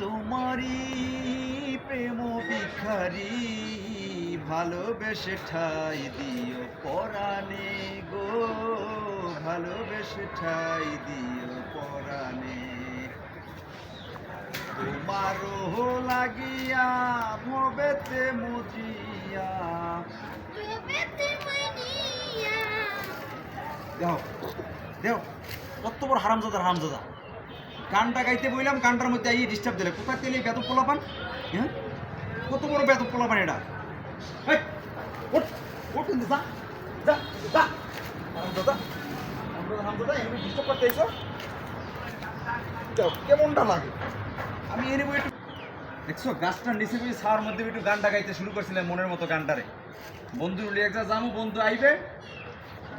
তোমারই প্রেম ভিখারি, ভালোবেসে ঠাই দিও পরাণে গো, ভালোবেসে ঠাই দিও পরাণে। তোমারও লাগিয়া ভবেতে মজিয়া, দেখো দেখো কত বড় হারামজাদার হারামজাদা। গানটা গাইতে বললাম, গানটার মধ্যে আইয়ে ডিস্টার্ব দিলে। কোথায় তেলে বেতন পোলাপান? হ্যাঁ, কত বড় বেতন পোলাপান এটা। এই, ওঠ ওঠ কিন্তু, যা যা যা। হারামজাদা হারামজাদা হারামজাদা, এমনি ডিস্টার্ব করতে এসো। যাও, কেমনটা লাগে আমি এনে বই একটু দেখছো, গাছটার নিচে বই ছাওয়ার মধ্যে একটু গানটা গাইতে শুরু করছিলেন মনের মতো গানটারে। বন্ধু লিয়ে যাবো, বন্ধু আইবে,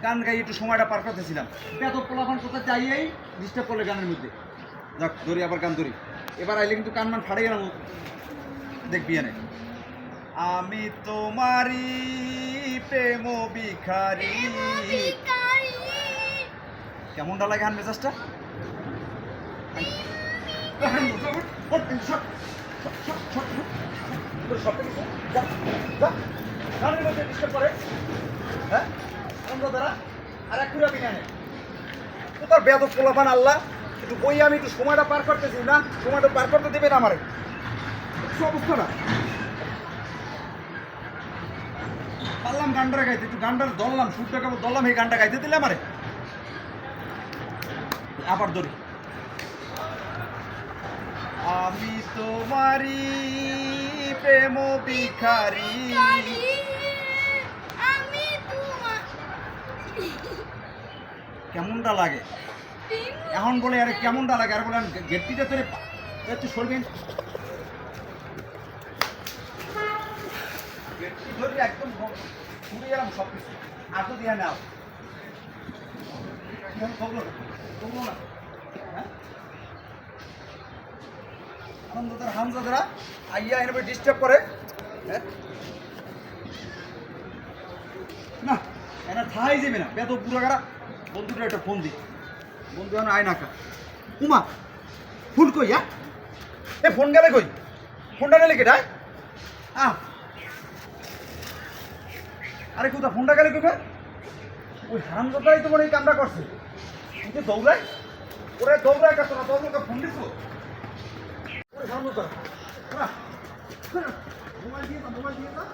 গান গাই একটু সময়টা পার করতেছিলাম। এত পোলাপান কোথায় যাইয়াই ডিস্টার্ব করলে গানের মধ্যে। যাক, ধরি আবার গান ধরি। এবার আইলে কিন্তু কান মান ফাড়ে গেলাম, দেখবি এনে। আমি তোমারই প্রেম ভিখারি। কেমনটা লাগে হান মেজাজটা? বেদক পোলাপান আল্লাহ, একটু বই আমি একটু সময়টা পার করতেছি না, সময়টা পার করতে দেবেন আমারে। অবস্থা না পারলাম গানটা গাইতে, একটু গানটা ধরলাম, সুরটা কেবল ধরলাম, এই গানটা গাইতে দিলে আমারে। আবার ধরি। আমি তোমারই প্রেম ভিখারি। কেমনটা লাগে এখন বলে? আরে কেমনটা লাগে? আর বলেন গেটটিতে তোরে একটু সরবেন, গেটটি ধরবি একদম ঘুরে গেলাম সব কিছু। আর তো দিয়ে নাও না, হ্যাঁ আনন্দদার হামজাদারা আইয়া এনে ডিস্টার্ব করে। হ্যাঁ না, এনা থাই যাবে না, বেদ পুরো গাড়া। বন্ধুটা একটা ফোন দি, বন্ধু এখন আয় নাকা। উমা ফোন কই? হ্যাঁ, এ ফোন গেলে কই? ফোনটা গেলে কেটায়? আরে কোথা ফোনটা গেলে কই? ওই হারামজাদাই তোমার এই কামটা করছে। কিন্তু দৌড়ায়, ওরে দৌড়ায় কা, তোরা দৌড়া ফোন দিস। ওরে হারামজাদা, মোবাইল দিয়ে না, মোবাইল দিয়ে না।